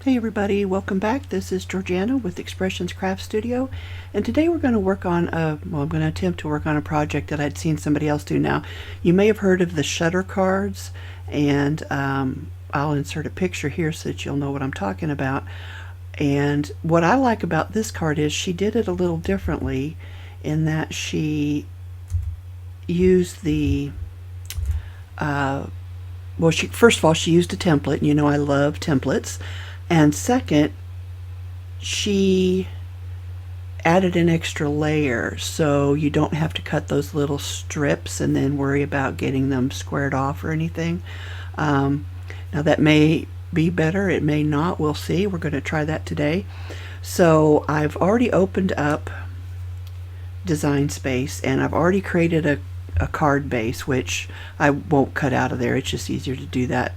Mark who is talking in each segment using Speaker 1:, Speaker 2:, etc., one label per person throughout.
Speaker 1: Hey everybody, welcome back. This is Georgiana with Expressions Craft Studio, and today we're going to work on I'm going to attempt to work on a project that I'd seen somebody else do. Now, you may have heard of the shutter cards, and I'll insert a picture here so that you'll know what I'm talking about. And what I like about this card is she did it a little differently in that she used the well, first of all, she used a template, and you know I love templates. And second, she added an extra layer so you don't have to cut those little strips and then worry about getting them squared off or anything. Now that may be better, it may not, we'll see. We're going to try that today. So I've already opened up Design Space, and I've already created a card base, which I won't cut out of there. It's just easier to do that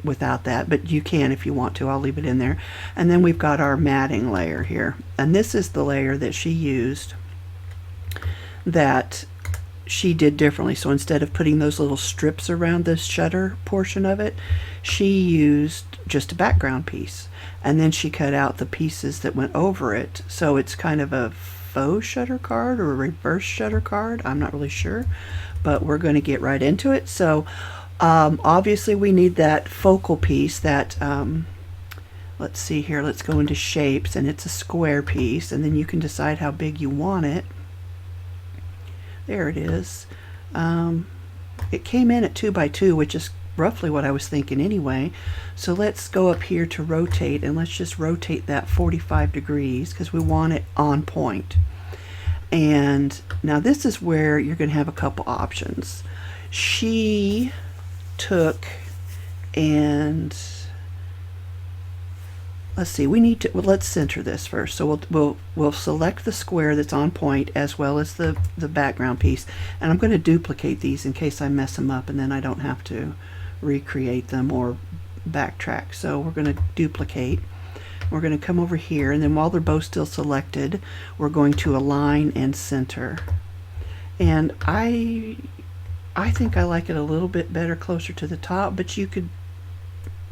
Speaker 1: without that, but you can if you want to. I'll leave it in there. And then we've got our matting layer here, and this is the layer that she used that she did differently. So instead of putting those little strips around the shutter portion of it, she used just a background piece, and then she cut out the pieces that went over it. So it's kind of a faux shutter card or a reverse shutter card. I'm not really sure, but we're going to get right into it. So obviously we need that focal piece that let's see here, let's go into shapes, and it's a square piece, and then you can decide how big you want it. There it is. It came in at 2 by 2, which is roughly what I was thinking anyway. So let's go up here to rotate, and let's just rotate that 45 degrees because we want it on point. And now this is where you're going to have a couple options. She took and let's see, we need to, well, let's center this first. So we'll select the square that's on point as well as the background piece, and I'm going to duplicate these in case I mess them up and then I don't have to recreate them or backtrack. So we're going to duplicate. We're going to come over here, and then while they're both still selected, we're going to align and center. And I think I like it a little bit better closer to the top, but you could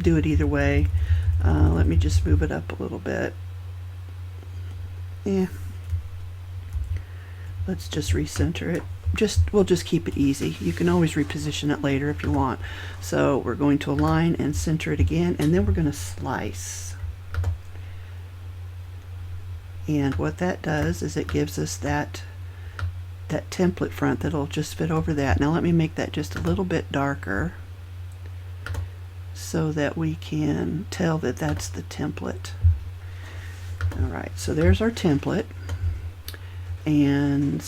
Speaker 1: do it either way. Let me just move it up a little bit. Yeah. Let's just recenter it. We'll just keep it easy. You can always reposition it later if you want. So we're going to align and center it again, and then we're going to slice. And what that does is it gives us that template front that'll just fit over that. Now let me make that just a little bit darker so that we can tell that that's the template. Alright, so there's our template, and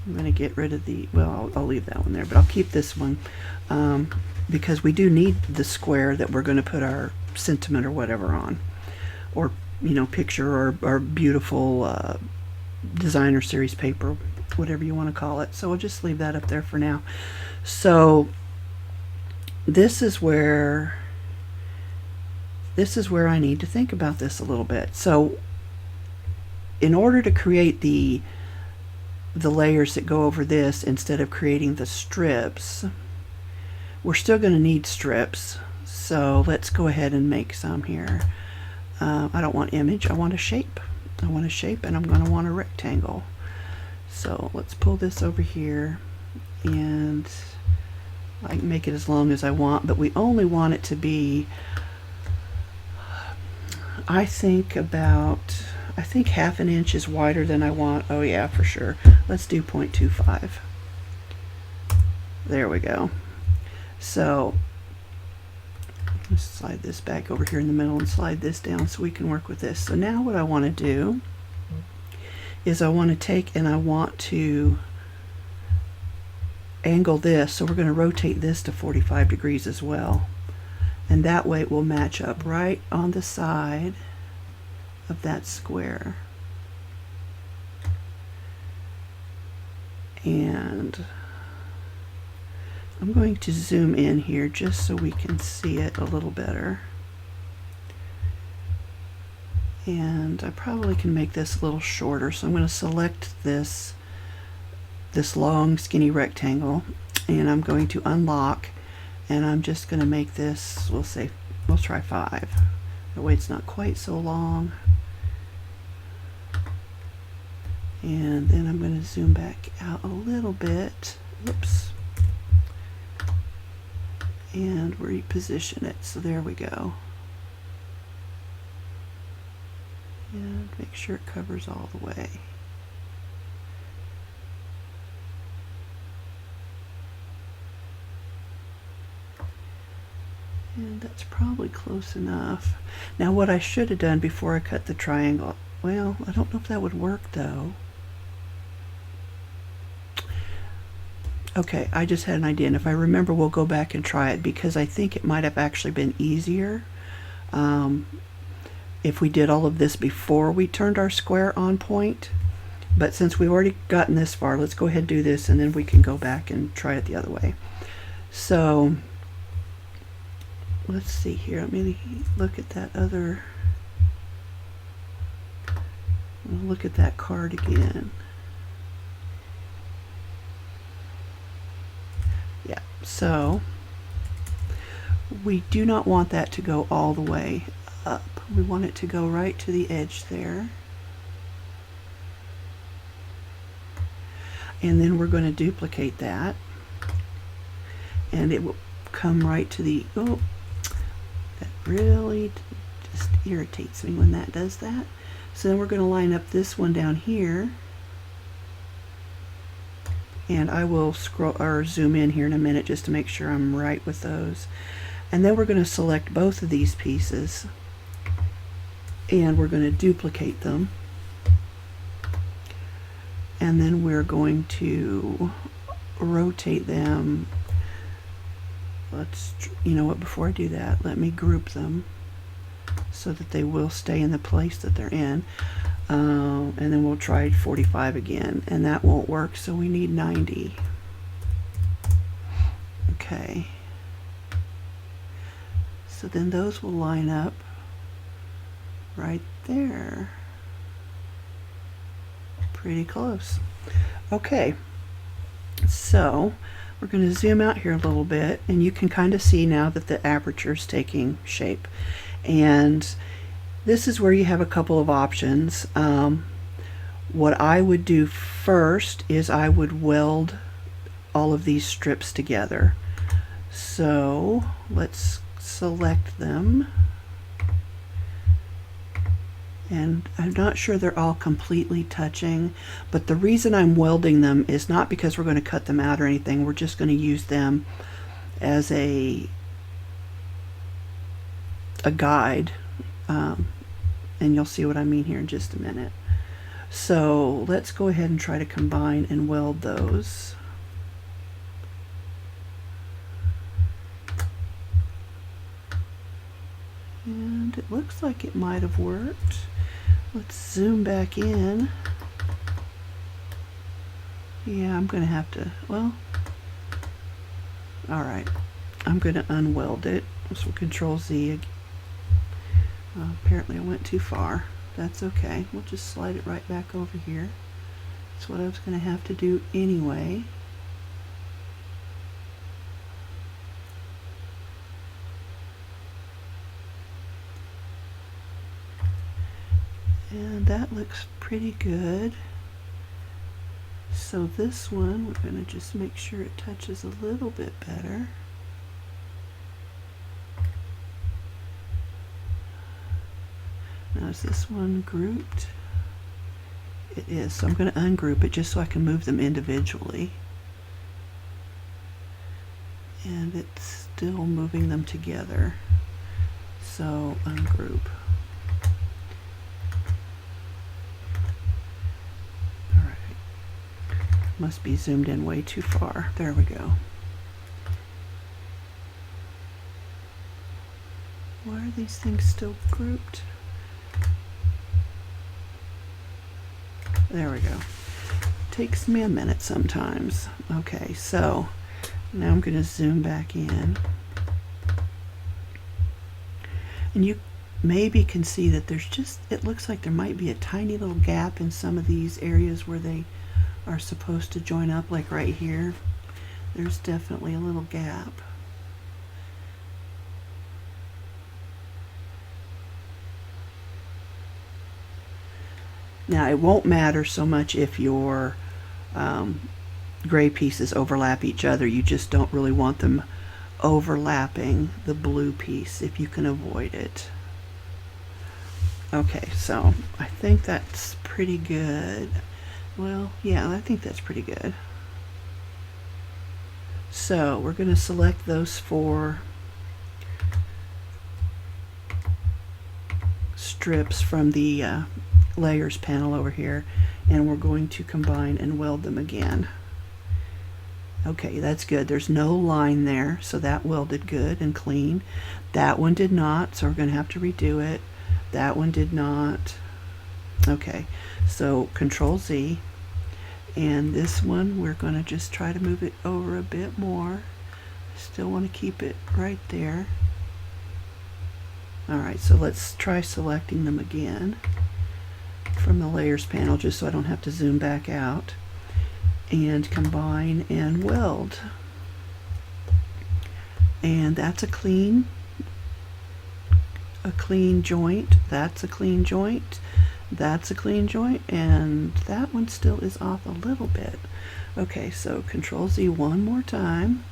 Speaker 1: I'm going to get rid of the, well, I'll leave that one there, but I'll keep this one because we do need the square that we're going to put our sentiment or whatever on, or picture or beautiful designer series paper, whatever you want to call it. So we'll just leave that up there for now. So this is where I need to think about this a little bit. So in order to create the layers that go over this instead of creating the strips, we're still going to need strips. So let's go ahead and make some here. I don't want image, I want a shape. I want a shape, and I'm going to want a rectangle. So let's pull this over here, and I can make it as long as I want, but we only want it to be, I think half an inch is wider than I want. Oh yeah, for sure. Let's do 0.25. There we go. So let's slide this back over here in the middle and slide this down so we can work with this. So now what I want to do is I want to take and I want to angle this. So we're going to rotate this to 45 degrees as well. And that way it will match up right on the side of that square. And I'm going to zoom in here just so we can see it a little better. And I probably can make this a little shorter, so I'm going to select this long skinny rectangle, and I'm going to unlock, and I'm just going to make this, we'll try 5. That way it's not quite so long. And then I'm going to zoom back out a little bit. Oops. And reposition it. So there we go. And make sure it covers all the way. And that's probably close enough. Now what I should have done before I cut the triangle, well, I don't know if that would work though. Okay, I just had an idea, and if I remember we'll go back and try it, because I think it might have actually been easier if we did all of this before we turned our square on point. But since we've already gotten this far, let's go ahead and do this, and then we can go back and try it the other way. So let's see here. Let me look at that other, look at that card again. Yeah, so we do not want that to go all the way up. We want it to go right to the edge there. And then we're going to duplicate that. And it will come right to the, oh, that really just irritates me when that does that. So then we're going to line up this one down here. And I will scroll or zoom in here in a minute just to make sure I'm right with those. And then we're going to select both of these pieces and we're going to duplicate them. And then we're going to rotate them. Let's, you know what, before I do that, let me group them so that they will stay in the place that they're in. And then we'll try 45 again, and that won't work, so we need 90. Okay. So then those will line up right there. Pretty close. Okay. So we're going to zoom out here a little bit, and you can kind of see now that the aperture is taking shape. And this is where you have a couple of options. What I would do first is I would weld all of these strips together. So let's select them. And I'm not sure they're all completely touching, but the reason I'm welding them is not because we're going to cut them out or anything. We're just going to use them as a guide. And you'll see what I mean here in just a minute. So let's go ahead and try to combine and weld those. And it looks like it might have worked. Let's zoom back in. Yeah, I'm going to have to, well, all right. I'm going to unweld it. So Control Z. Apparently I went too far. That's okay. We'll just slide it right back over here. That's what I was going to have to do anyway. And that looks pretty good. So this one, we're going to just make sure it touches a little bit better. Now is this one grouped? It is, so I'm going to ungroup it just so I can move them individually. And it's still moving them together. So ungroup. Alright. Must be zoomed in way too far. There we go. Why are these things still grouped? There we go. Takes me a minute sometimes. Okay, so now I'm going to zoom back in. And you maybe can see that there's just, it looks like there might be a tiny little gap in some of these areas where they are supposed to join up, like right here. There's definitely a little gap. Now it won't matter so much if your gray pieces overlap each other. You just don't really want them overlapping the blue piece if you can avoid it. Okay, so I think that's pretty good. Well, yeah, I think that's pretty good. So we're going to select those 4 strips from the layers panel over here, and we're going to combine and weld them again. Okay, that's good. There's no line there, so that welded good and clean. That one did not, so we're going to have to redo it. That one did not. Okay, so Control Z, and this one we're going to just try to move it over a bit more. Still want to keep it right there. Alright, so let's try selecting them again from the layers panel, just so I don't have to zoom back out, and combine and weld. And that's a clean joint, that's a clean joint, that's a clean joint, and that one still is off a little bit. Okay, so Control Z one more time,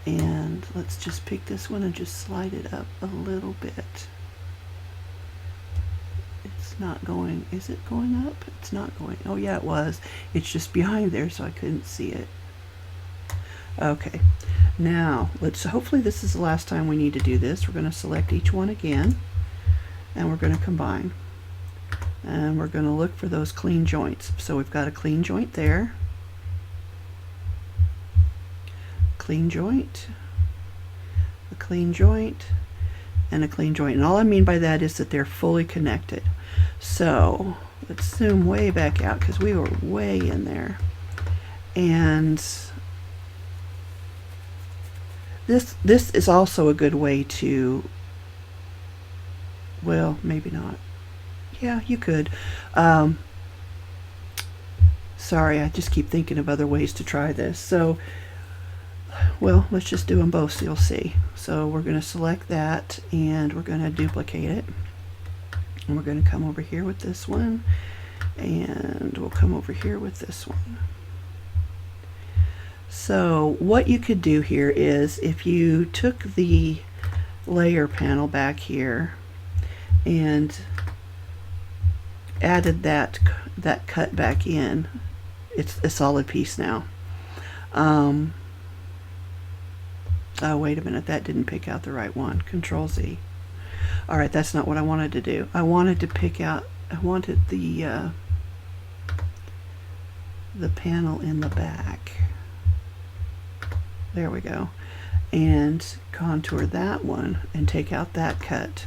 Speaker 1: and let's just pick this one and just slide it up a little bit. It's not going, is it going up? It's not going, oh yeah it was. It's just behind there so I couldn't see it. Okay, now let's, hopefully this is the last time we need to do this. We're going to select each one again, and we're going to combine. And we're going to look for those clean joints. So we've got a clean joint there. Clean joint, a clean joint, and a clean joint. And all I mean by that is that they're fully connected. So let's zoom way back out because we were way in there. And this is also a good way to, well, maybe not. Yeah, you could. Sorry, I just keep thinking of other ways to try this. So, well, let's just do them both so you'll see. So we're going to select that, and we're going to duplicate it. And we're going to come over here with this one, and we'll come over here with this one. So what you could do here is, if you took the layer panel back here and added that cut back in, it's a solid piece now. Oh, wait a minute, that didn't pick out the right one. Control Z. All right, that's not what I wanted to do. I wanted to pick out, I wanted the panel in the back. There we go. And contour that one and take out that cut.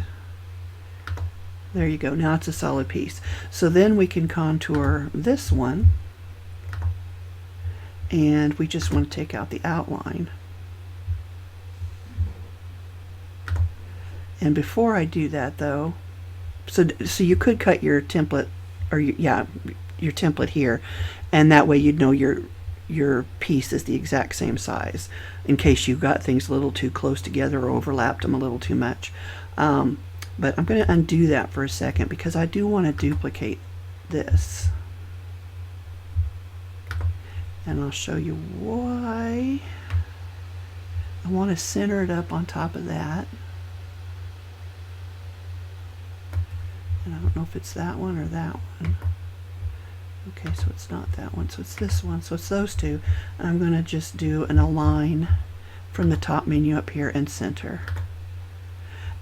Speaker 1: There you go. Now it's a solid piece. So then we can contour this one, and we just want to take out the outline. And before I do that though, so you could cut your template, or your template here, and that way you'd know your piece is the exact same size, in case you got things a little too close together or overlapped them a little too much. But I'm going to undo that for a second because I do want to duplicate this. And I'll show you why. I want to center it up on top of that. And I don't know if it's that one or that one. Okay, so it's not that one, so it's this one, so it's those two. And I'm going to just do an align from the top menu up here and center.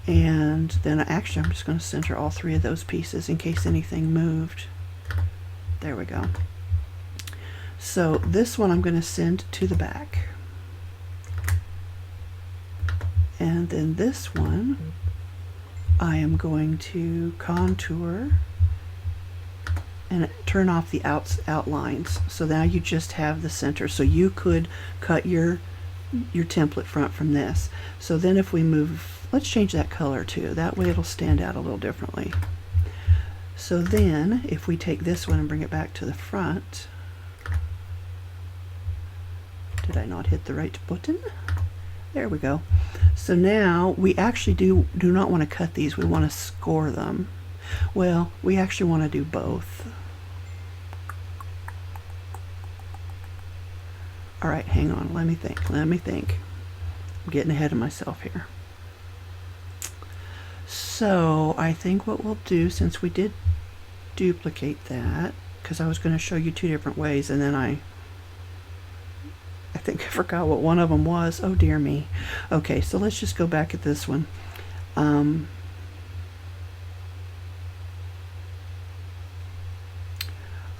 Speaker 1: And then actually I'm just going to center all 3 of those pieces in case anything moved. There we go. So this one I'm going to send to the back. And then this one I am going to contour and turn off the outlines. So now you just have the center. So you could cut your template front from this. So then if we move, let's change that color too. That way it'll stand out a little differently. So then if we take this one and bring it back to the front, did I not hit the right button? There we go. So now we actually do not want to cut these, we want to score them. Well, we actually want to do both. All right, hang on. Let me think. I'm getting ahead of myself here. So I think what we'll do, since we did duplicate that, because I was going to show you two different ways, and then I think I forgot what one of them was. Oh dear me. Okay, so let's just go back at this one.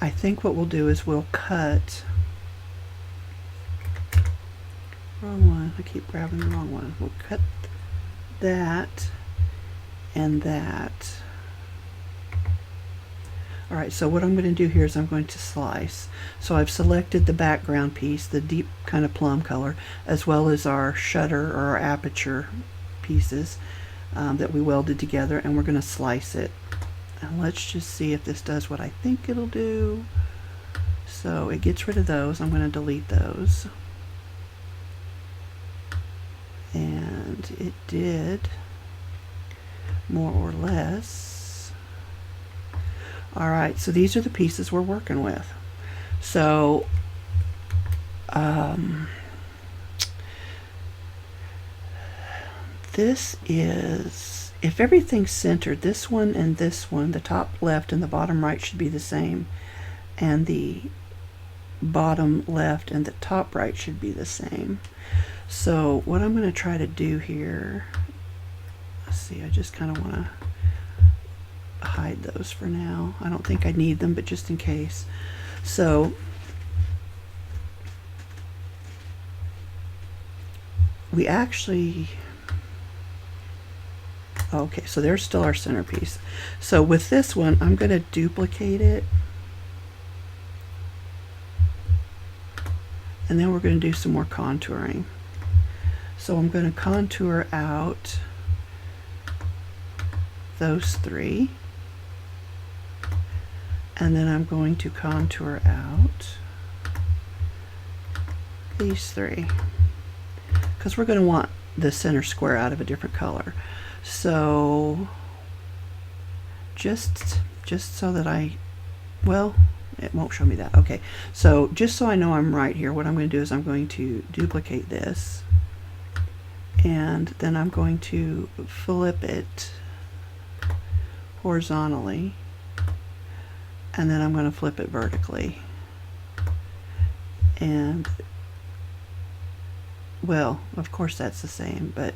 Speaker 1: I think what we'll do is we'll cut. Wrong one. I keep grabbing the wrong one. We'll cut that and that. Alright, so what I'm going to do here is I'm going to slice. So I've selected the background piece, the deep kind of plum color, as well as our shutter or our aperture pieces that we welded together, and we're going to slice it. And let's just see if this does what I think it'll do. So it gets rid of those. I'm going to delete those. And it did, more or less. Alright, so these are the pieces we're working with. So this is, if everything's centered, this one and this one, the top left and the bottom right should be the same, and the bottom left and the top right should be the same. So what I'm going to try to do here, let's see, I just kind of want to hide those for now. I don't think I need them, but just in case. So we actually, okay, so there's still our centerpiece. So with this one, I'm going to duplicate it, and then we're going to do some more contouring. So I'm going to contour out those three, and then I'm going to contour out these three, because we're going to want the center square out of a different color. So just so that well, it won't show me that. Okay, so just so I know I'm right here, what I'm going to do is I'm going to duplicate this, and then I'm going to flip it horizontally, and then I'm going to flip it vertically. And well, of course that's the same, but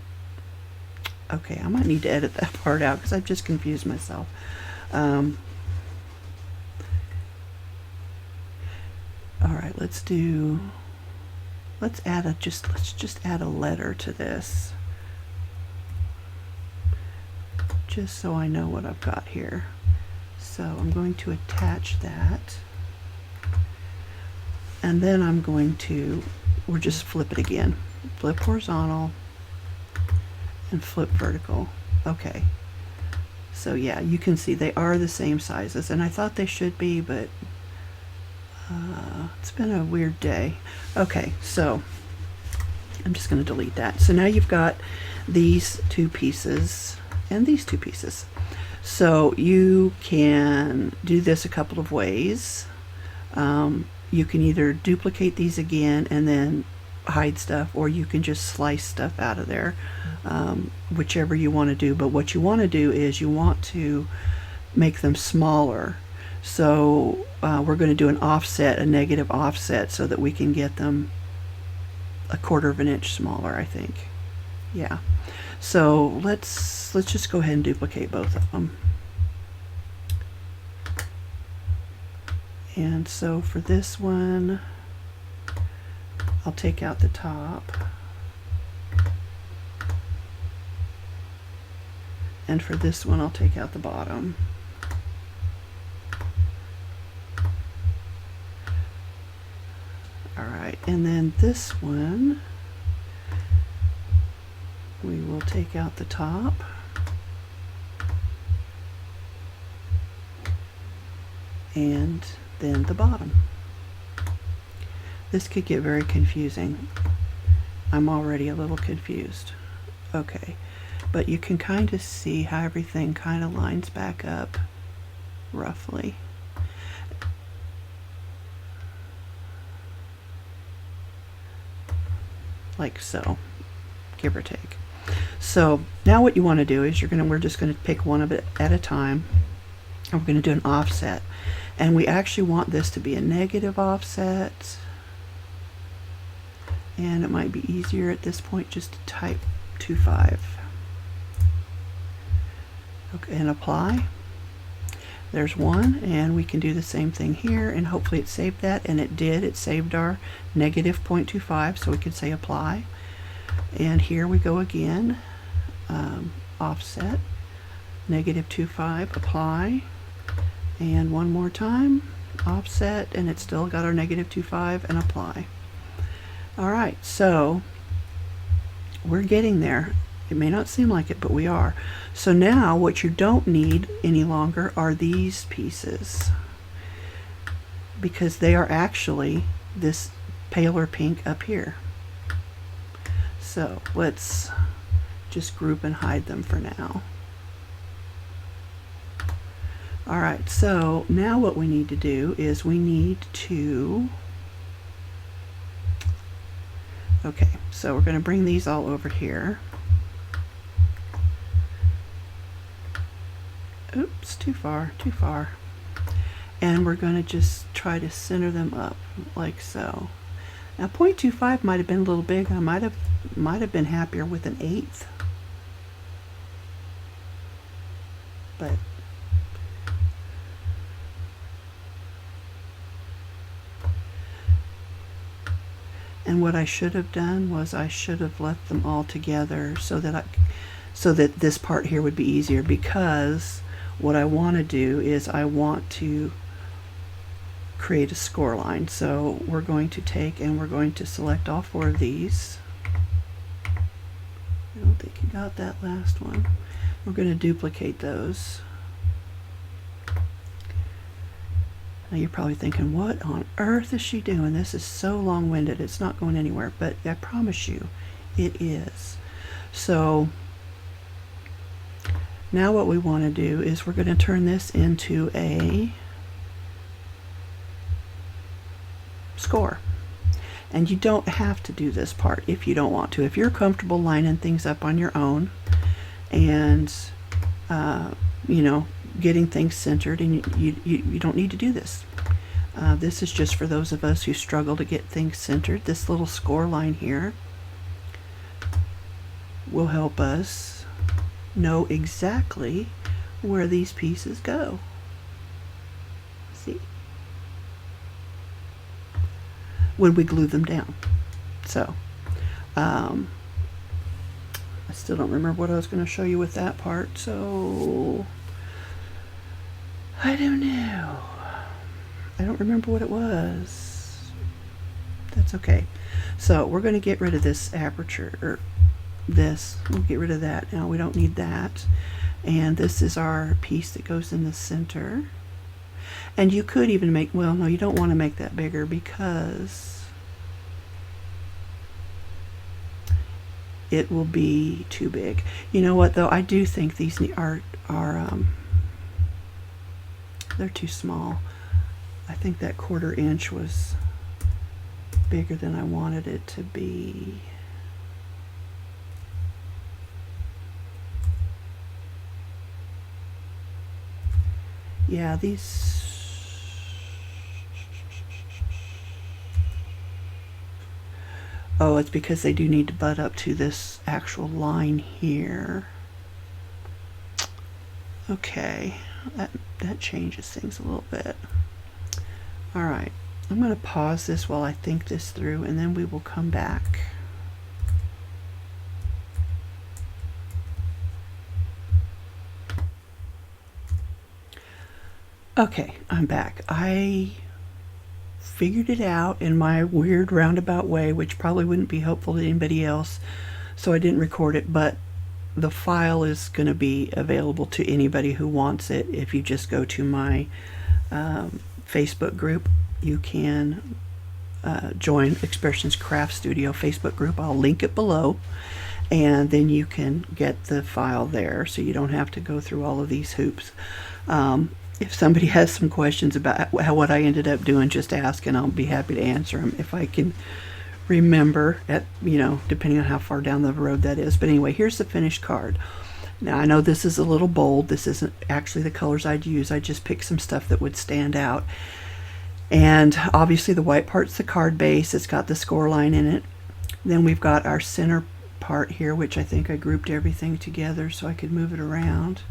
Speaker 1: okay, I might need to edit that part out because I've just confused myself. All right, let's just add a letter to this, just so I know what I've got here. So I'm going to attach that, and then I'm going to, we'll just flip it again. Flip horizontal and flip vertical. Okay, so yeah, you can see they are the same sizes, and I thought they should be, but it's been a weird day. Okay, so I'm just going to delete that. So now you've got these two pieces and these two pieces. So you can do this a couple of ways. You can either duplicate these again and then hide stuff, or you can just slice stuff out of there, whichever you want to do. But what you want to do is you want to make them smaller. So we're going to do an offset, a negative offset, so that we can get them a 1/4 of an inch smaller, I think. Yeah. So let's just go ahead and duplicate both of them. And so for this one, I'll take out the top, and for this one I'll take out the bottom. Alright, and then this one, we will take out the top, and then the bottom. This could get very confusing. I'm already a little confused. Okay, but you can kind of see how everything kind of lines back up roughly. Like so, give or take. So now what you want to do is we're just going to pick one of it at a time, and we're going to do an offset. And we actually want this to be a negative offset. And it might be easier at this point just to type 2.5. Okay, and apply. There's one, and we can do the same thing here, and hopefully it saved that, and it did. It saved our negative 0.25, so we can say apply. And here we go again, offset, negative 2.5, apply, and one more time, offset, and it's still got our negative 2.5, and apply. All right, so we're getting there. It may not seem like it, but we are. So now what you don't need any longer are these pieces, because they are actually this paler pink up here. So let's just group and hide them for now. All right, so now what we need to do is we need to, okay, so we're going to bring these all over here. Oops, too far, too far. And we're going to just try to center them up like so. Now 0.25 might have been a little big. I might have been happier with an 1/8. But and what I should have done was I should have left them all together so that this part here would be easier, because what I want to do is I want to create a score line. So we're going to take and we're going to select all 4 of these. I don't think you got that last one. We're going to duplicate those. Now you're probably thinking, what on earth is she doing? This is so long-winded. It's not going anywhere, but I promise you it is. So now what we want to do is we're going to turn this into a score. And you don't have to do this part if you don't want to. If you're comfortable lining things up on your own and you know, getting things centered, and you don't need to do this. This is just for those of us who struggle to get things centered. This little score line here will help us know exactly where these pieces go. See? When we glue them down. So, I still don't remember what I was going to show you with that part, so I don't know. I don't remember what it was. That's okay. So we're going to get rid of this aperture, or this. We'll get rid of that now. We don't need that. And this is our piece that goes in the center. And you could even make, well, no, you don't want to make that bigger, because it will be too big. You know what, though? I do think these are they're too small. I think that 1/4 inch was bigger than I wanted it to be. Yeah, these, oh, it's because they do need to butt up to this actual line here. Okay, that changes things a little bit. All right, I'm going to pause this while I think this through, and then we will come back. Okay, I'm back. I figured it out in my weird roundabout way, which probably wouldn't be helpful to anybody else, so I didn't record it, but the file is going to be available to anybody who wants it. If you just go to my Facebook group, you can join Expressions Craft Studio Facebook group. I'll link it below, and then you can get the file there, so you don't have to go through all of these hoops. If somebody has some questions about what I ended up doing, just ask and I'll be happy to answer them if I can remember, at depending on how far down the road that is. But anyway, here's the finished card. Now I know this is a little bold. This isn't actually the colors I'd use. I just picked some stuff that would stand out. And obviously the white part's the card base. It's got the score line in it. Then we've got our center part here, which I think I grouped everything together so I could move it around.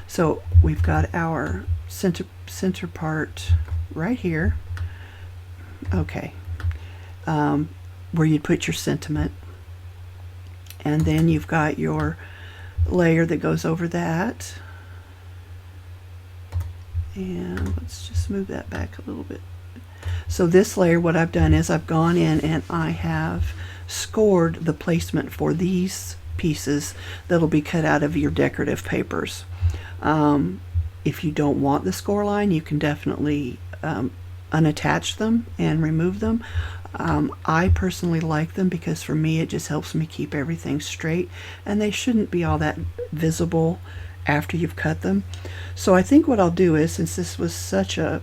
Speaker 1: So we've got our center part right here. Okay. Where you'd put your sentiment. And then you've got your layer that goes over that. And let's just move that back a little bit. So this layer, what I've done is I've gone in and I have scored the placement for these pieces that'll be cut out of your decorative papers. If you don't want the score line, you can definitely unattach them and remove them. I personally like them because for me it just helps me keep everything straight, and they shouldn't be all that visible after you've cut them. So I think what I'll do is, since this was such a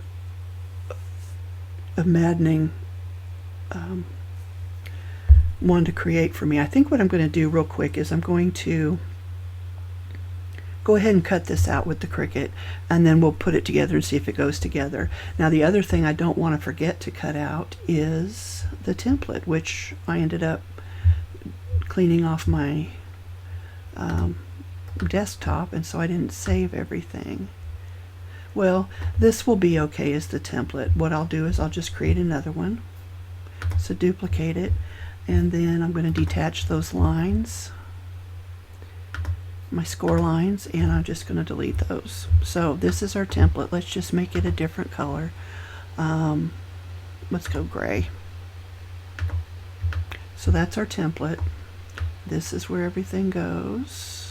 Speaker 1: maddening one to create for me, I think what I'm going to do real quick is I'm going to go ahead and cut this out with the Cricut, and then we'll put it together and see if it goes together. Now the other thing I don't want to forget to cut out is the template, which I ended up cleaning off my desktop, and so I didn't save everything. Well, this will be okay as the template. What I'll do is I'll just create another one. So duplicate it, and then I'm going to detach those lines, my score lines, and I'm just going to delete those. So this is our template. Let's just make it a different color. Let's go gray. So that's our template. This is where everything goes.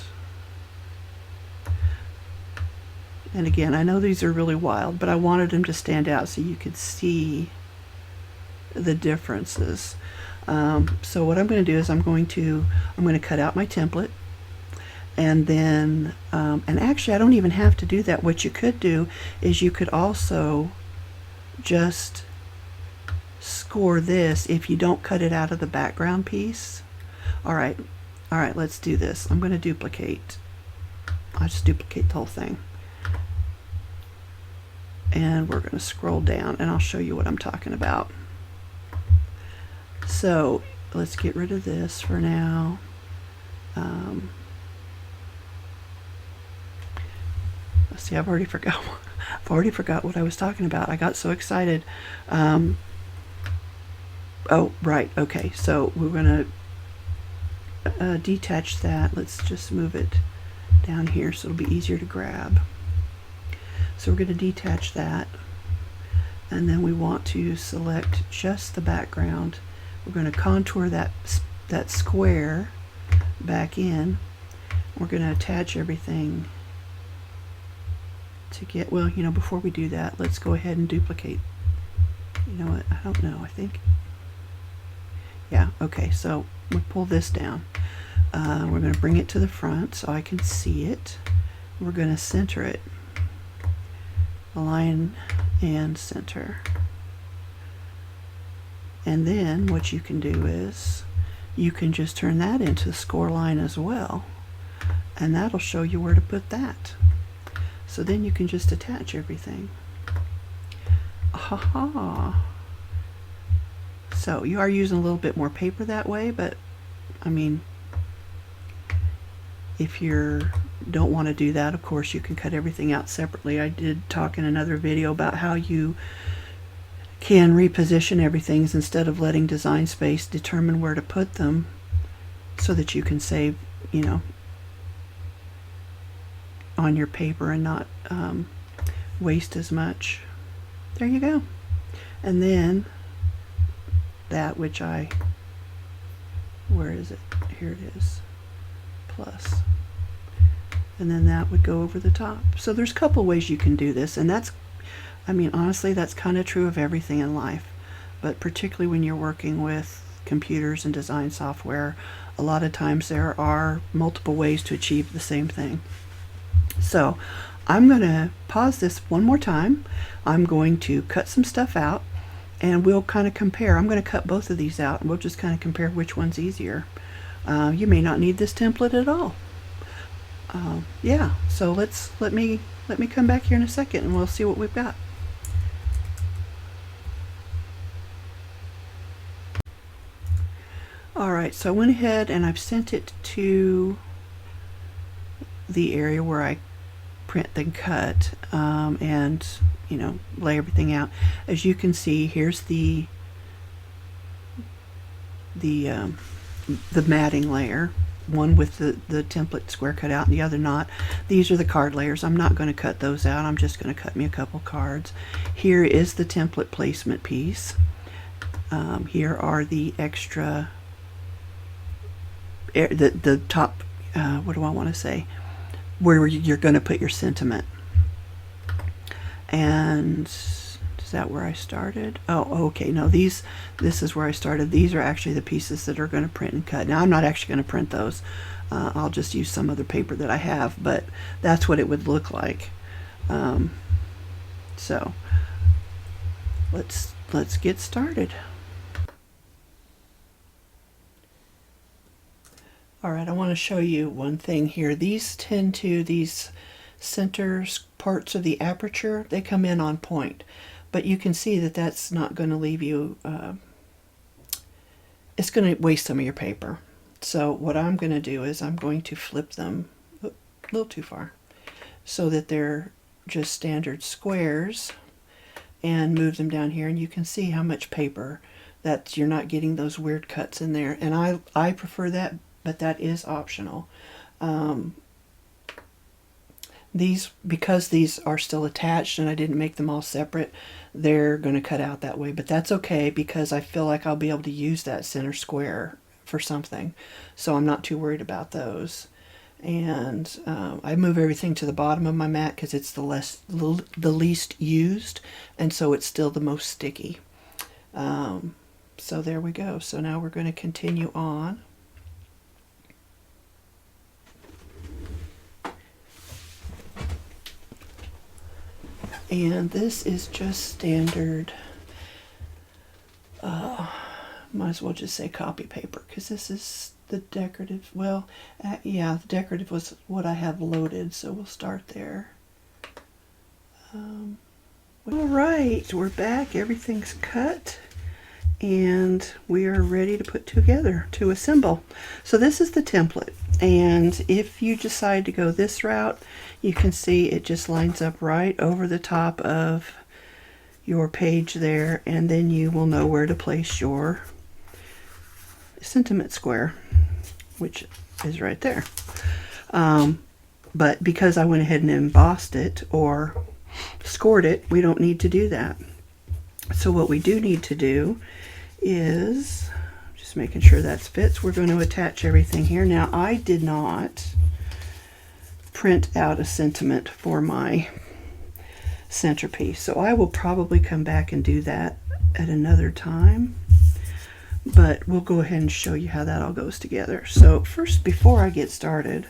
Speaker 1: And again, I know these are really wild, but I wanted them to stand out so you could see the differences. So what I'm going to do is I'm going to cut out my template, and then and actually I don't even have to do that. What you could do is you could also just score this if you don't cut it out of the background piece. All right, let's do this. I'm going to duplicate. I'll just duplicate the whole thing. And we're going to scroll down and I'll show you what I'm talking about. So let's get rid of this for now. Let's see, I've already forgot what I was talking about. I got so excited. Oh, right. Okay, so we're going to detach that. Let's just move it down here so it'll be easier to grab. So we're going to detach that, and then we want to select just the background. We're going to contour that square back in. We're going to attach everything to get, well, before we do that, let's go ahead and duplicate. You know what, I don't know, I think, yeah, okay, so we pull this down. We're going to bring it to the front so I can see it. We're going to center it. Align and center. And then what you can do is you can just turn that into a score line as well, and that'll show you where to put that. So then you can just attach everything. Ha. So you are using a little bit more paper that way, but I mean, if you don't want to do that, of course you can cut everything out separately. I did talk in another video about how you can reposition everything instead of letting Design Space determine where to put them, so that you can save, on your paper and not waste as much. There you go. And then that, which where is it? Here it is. Plus, and then that would go over the top. So there's a couple ways you can do this, and that's, I mean, honestly, that's kind of true of everything in life, but particularly when you're working with computers and design software, a lot of times there are multiple ways to achieve the same thing. So I'm going to pause this one more time. I'm going to cut some stuff out and we'll kind of compare. I'm going to cut both of these out and we'll just kind of compare which one's easier. You may not need this template at all. Yeah, so let me come back here in a second and we'll see what we've got. Alright, so I went ahead and I've sent it to the area where I print then cut, and lay everything out. As you can see, here's the matting layer, one with the template square cut out and the other not. These are the card layers. I'm not going to cut those out. I'm just going to cut me a couple cards. Here is the template placement piece. Here are the extra, the top, what do I want to say, where you're going to put your sentiment. And is that where I started? Oh, okay. No, this is where I started. These are actually the pieces that are going to print and cut. Now I'm not actually going to print those. I'll just use some other paper that I have, but that's what it would look like. So let's get started. All right, I want to show you one thing here. These center parts of the aperture, they come in on point, but you can see that that's not going to leave you, it's going to waste some of your paper. So what I'm going to do is I'm going to flip them a little too far so that they're just standard squares and move them down here, and you can see how much paper that you're not getting those weird cuts in there. And I prefer that, but that is optional. Because these are still attached and I didn't make them all separate, they're going to cut out that way, but that's okay because I feel like I'll be able to use that center square for something, so I'm not too worried about those. And I move everything to the bottom of my mat because it's the least used, and so it's still the most sticky. So there we go. So now we're going to continue on. And this is just standard, might as well just say copy paper, because this is the decorative. Well, yeah, the decorative was what I have loaded, so we'll start there. All right, we're back. Everything's cut, and we are ready to put together to assemble. So this is the template, and if you decide to go this route, you can see it just lines up right over the top of your page there, and then you will know where to place your sentiment square, which is right there. But because I went ahead and embossed it or scored it, we don't need to do that. So what we do need to do is just making sure that fits. We're going to attach everything here. Now, I did not print out a sentiment for my centerpiece, so I will probably come back and do that at another time, but we'll go ahead and show you how that all goes together. So first, before I get started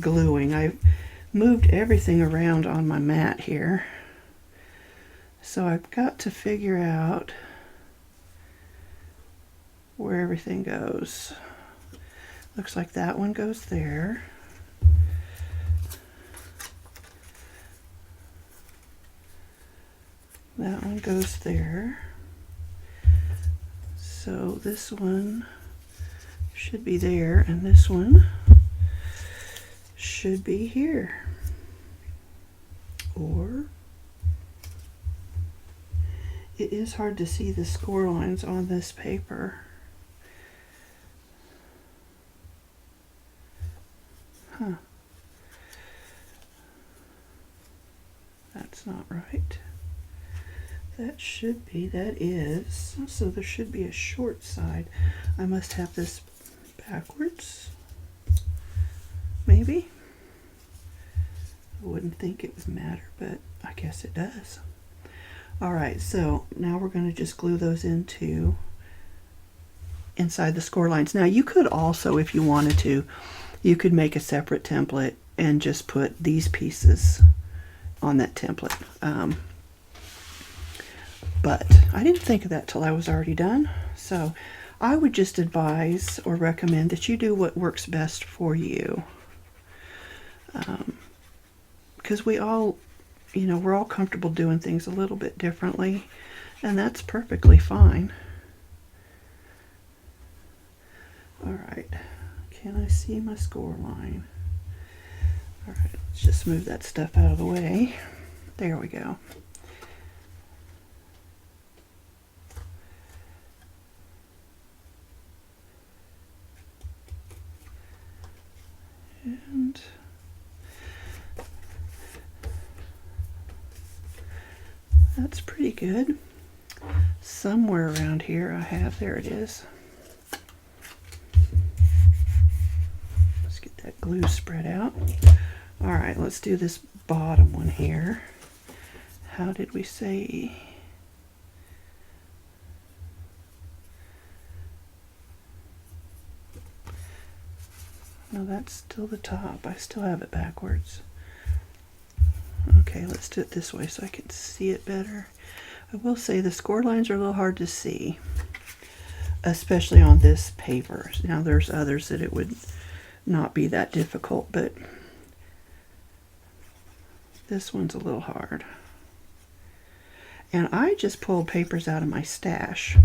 Speaker 1: gluing, I moved everything around on my mat here, so I've got to figure out where everything goes. Looks like that one goes there. That one goes there. So this one should be there, and this one should be here. Or it is hard to see the score lines on this paper. Huh. That's not right. That should be, that is, so there should be a short side. I must have this backwards, maybe. I wouldn't think it would matter, but I guess it does. All right, so now we're going to just glue those into inside the score lines. Now you could also, if you wanted to, you could make a separate template and just put these pieces on that template. But I didn't think of that till I was already done. So I would just advise or recommend that you do what works best for you. Because we all, we're all comfortable doing things a little bit differently, and that's perfectly fine. All right, can I see my score line? All right, let's just move that stuff out of the way. There we go. And that's pretty good. Somewhere around here I have, there it is. Let's get that glue spread out. All right, let's do this bottom one here. How did we say? No, that's still the top. I still have it backwards. Okay, let's do it this way so I can see it better. I will say the score lines are a little hard to see, especially on this paper. Now there's others that it would not be that difficult, but this one's a little hard. And I just pulled papers out of my stash,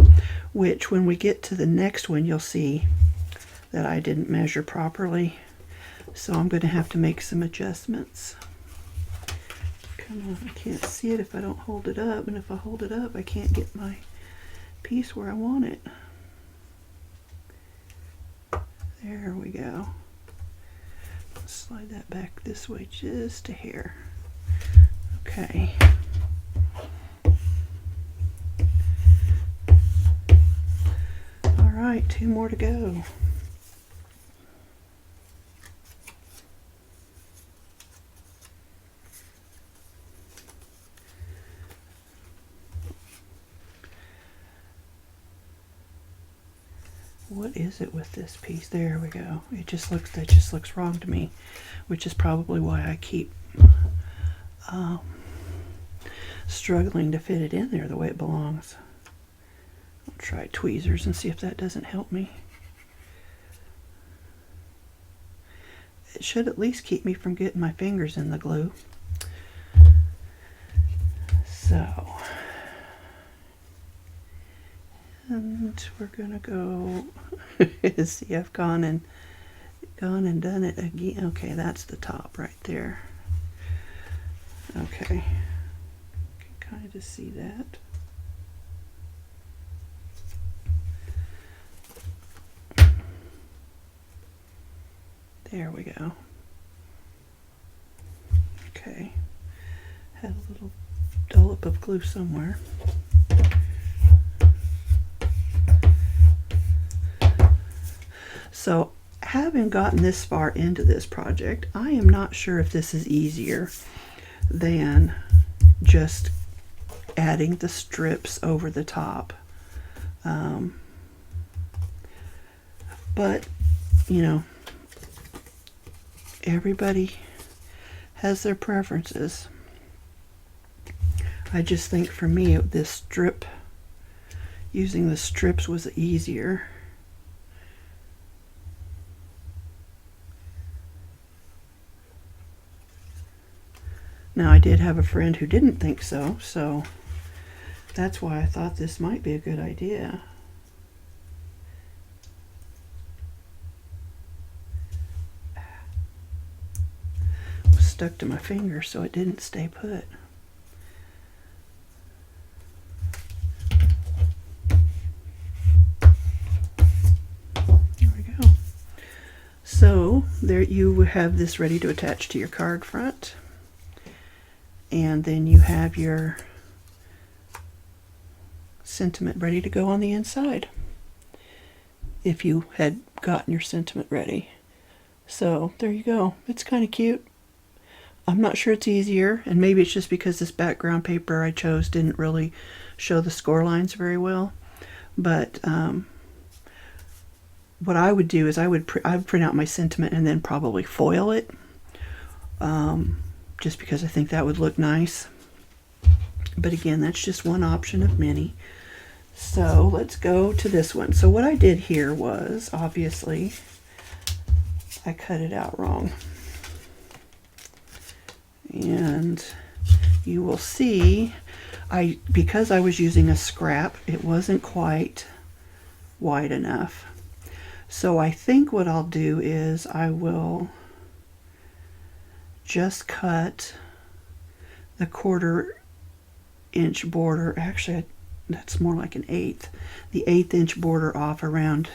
Speaker 1: which when we get to the next one, you'll see that I didn't measure properly. So I'm going to have to make some adjustments. Come on, I can't see it if I don't hold it up, and if I hold it up, I can't get my piece where I want it. There we go. Slide that back this way just a hair. Okay. All right, 2 more to go. What is it with this piece? There we go. That just looks wrong to me, which is probably why I keep struggling to fit it in there the way it belongs. I'll try tweezers and see if that doesn't help me. It should at least keep me from getting my fingers in the glue. So, and we're gonna go. See, I've gone and done it again. Okay, that's the top right there. Okay, you can kind of see that. There we go. Okay, had a little dollop of glue somewhere. So, having gotten this far into this project, I am not sure if this is easier than just adding the strips over the top. But, everybody has their preferences. I just think for me, using the strips was easier. Now, I did have a friend who didn't think so, so that's why I thought this might be a good idea. It was stuck to my finger, so it didn't stay put. There we go. So, there you have this ready to attach to your card front. And then you have your sentiment ready to go on the inside, if you had gotten your sentiment ready. So there you go. It's kind of cute. I'm not sure it's easier, and maybe it's just because this background paper I chose didn't really show the score lines very well. But what I would do is I would print out my sentiment and then probably foil it, just because I think that would look nice. But again, that's just one option of many. So let's go to this one. So what I did here was, obviously, I cut it out wrong. And you will see, because I was using a scrap, it wasn't quite wide enough. So I think what I'll do is I will just cut the 1/4 inch border. Actually, that's more like an 1/8. The 1/8 inch border off around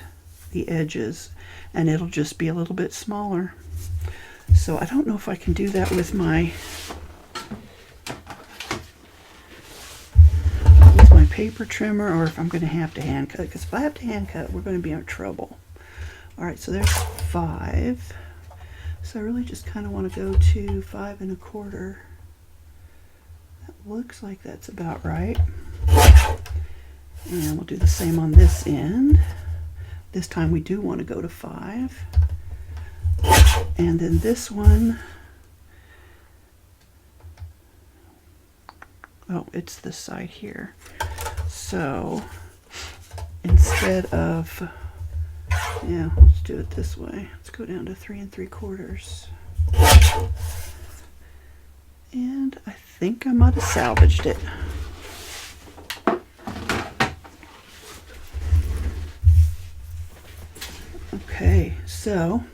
Speaker 1: the edges, and it'll just be a little bit smaller. So I don't know if I can do that with my paper trimmer, or if I'm going to have to hand cut, because if I have to hand cut, we're going to be in trouble. All right, so there's 5. So I really just kind of want to go to 5 1/4. That looks like that's about right. And we'll do the same on this end. This time we do want to go to 5. And then this one, oh, it's this side here. So instead of, yeah, let's do it this way. Let's go down to 3 3/4. And I think I might have salvaged it. Okay, so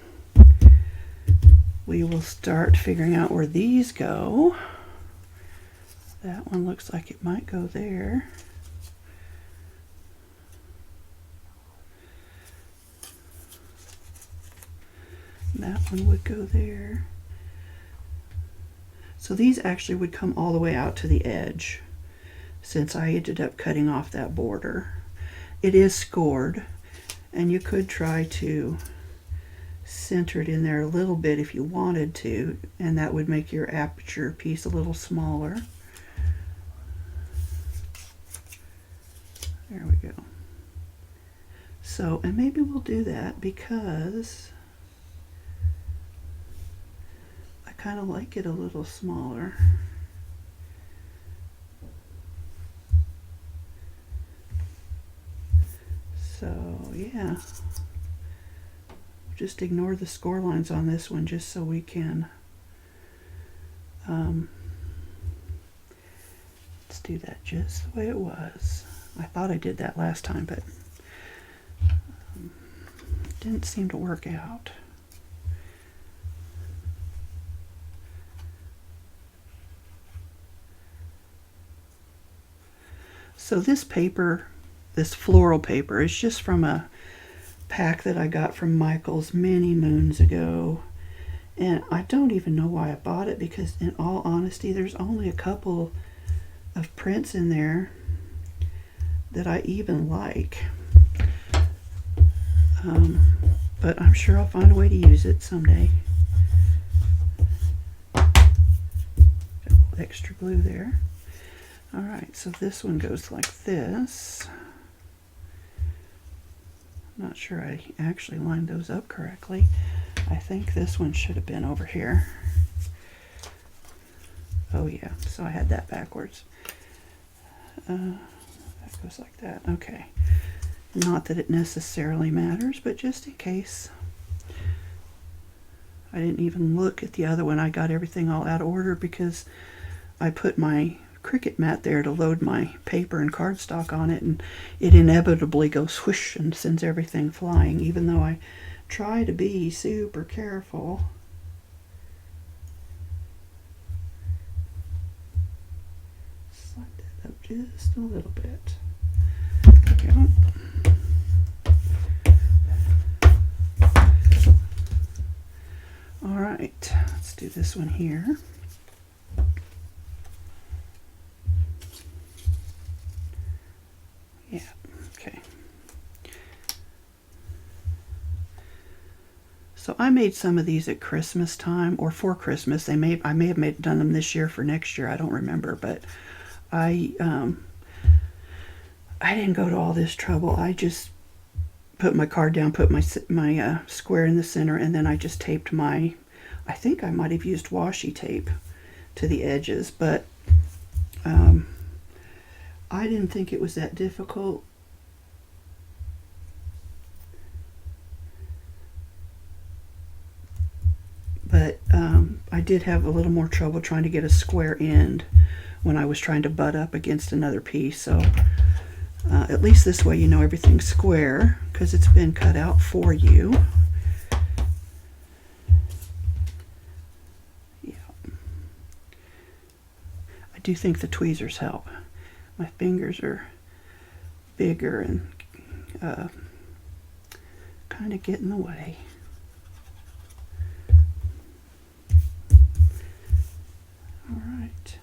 Speaker 1: we will start figuring out where these go. That one looks like it might go there. That one would go there. So these actually would come all the way out to the edge, since I ended up cutting off that border. It is scored, and you could try to center it in there a little bit if you wanted to, and that would make your aperture piece a little smaller. There we go. So, and maybe we'll do that because I kind of like it a little smaller. So, yeah. Just ignore the score lines on this one just so we can let's do that just the way it was. I thought I did that last time, but it didn't seem to work out. So this paper, this floral paper, is just from a pack that I got from Michael's many moons ago, and I don't even know why I bought it, because in all honesty there's only a couple of prints in there that I even like, but I'm sure I'll find a way to use it someday. Got a little extra glue there. Alright, so this one goes like this. Not sure I actually lined those up correctly. I think this one should have been over here. Oh yeah, so I had that backwards. That goes like that. Okay. Not that it necessarily matters, but just in case. I didn't even look at the other one. I got everything all out of order because I put my Cricut mat there to load my paper and cardstock on it, and it inevitably goes swoosh and sends everything flying, even though I try to be super careful. Slide that up just a little bit. There we go. Alright, let's do this one here. Yeah, okay. So I made some of these at Christmas time, or for Christmas. I may have done them this year for next year. I don't remember, but I didn't go to all this trouble. I just put my card down, put my square in the center, and then I just taped my, I think I might have used washi tape to the edges, but I didn't think it was that difficult. But I did have a little more trouble trying to get a square end when I was trying to butt up against another piece. So at least this way you know everything's square because it's been cut out for you. Yeah. I do think the tweezers help. My fingers are bigger and kind of get in the way. All right.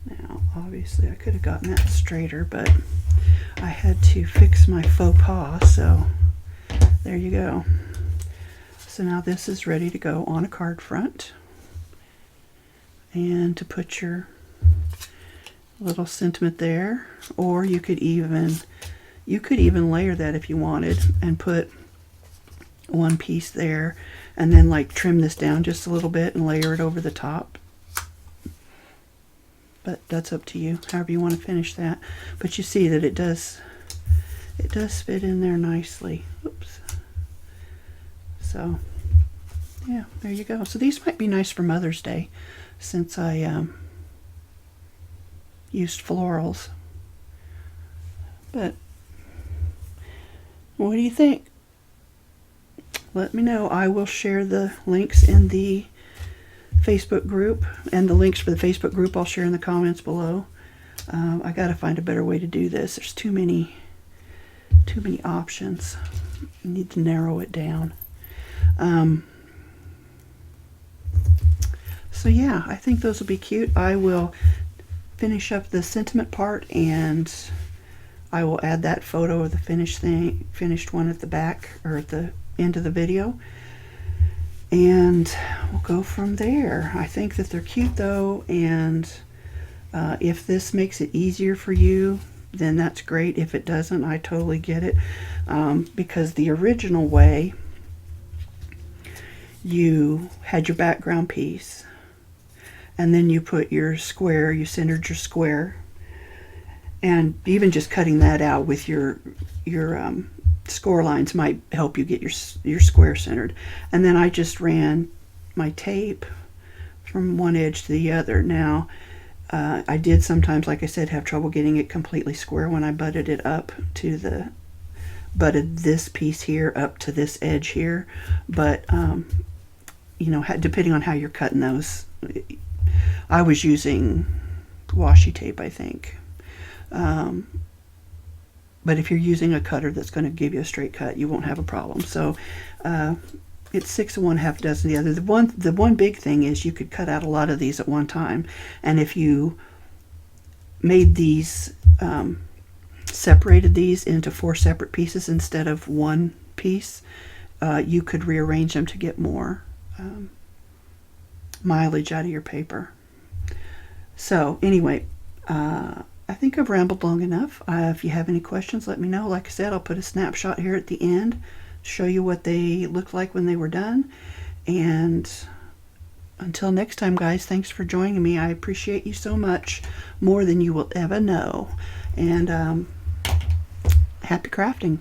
Speaker 1: Now, obviously, I could have gotten that straighter, but I had to fix my faux pas, so there you go. So now this is ready to go on a card front, and to put your little sentiment there, or you could even layer that if you wanted and put one piece there and then like trim this down just a little bit and layer it over the top. But that's up to you, however you want to finish that. But you see that it does fit in there nicely. Oops. So yeah, there you go. So these might be nice for Mother's Day since I used florals. But what do you think? Let me know. I will share the links in the Facebook group, and the links for the Facebook group I'll share in the comments below. I gotta find a better way to do this. There's too many options. I need to narrow it down. So yeah, I think those will be cute. I will finish up the sentiment part, and I will add that photo of the finished one at the back, or at the end of the video, and we'll go from there. I think that they're cute though, and if this makes it easier for you, then that's great. If it doesn't, I totally get it, because the original way, you had your background piece, and then you put your square, you centered your square, and even just cutting that out with your score lines might help you get your square centered. And then I just ran my tape from one edge to the other. Now, I did sometimes, like I said, have trouble getting it completely square when I butted it up to butted this piece here up to this edge here. But, you know, depending on how you're cutting those, I was using washi tape, I think. But if you're using a cutter that's going to give you a straight cut, you won't have a problem. So it's 6 of one, half a dozen of the other. The one big thing is you could cut out a lot of these at one time, and if you made these separated these into 4 separate pieces instead of one piece, you could rearrange them to get more mileage out of your paper. So anyway, I think I've rambled long enough. If you have any questions, let me know. Like I said, I'll put a snapshot here at the end, show you what they looked like when they were done. And until next time, guys, thanks for joining me. I appreciate you so much, more than you will ever know. And happy crafting.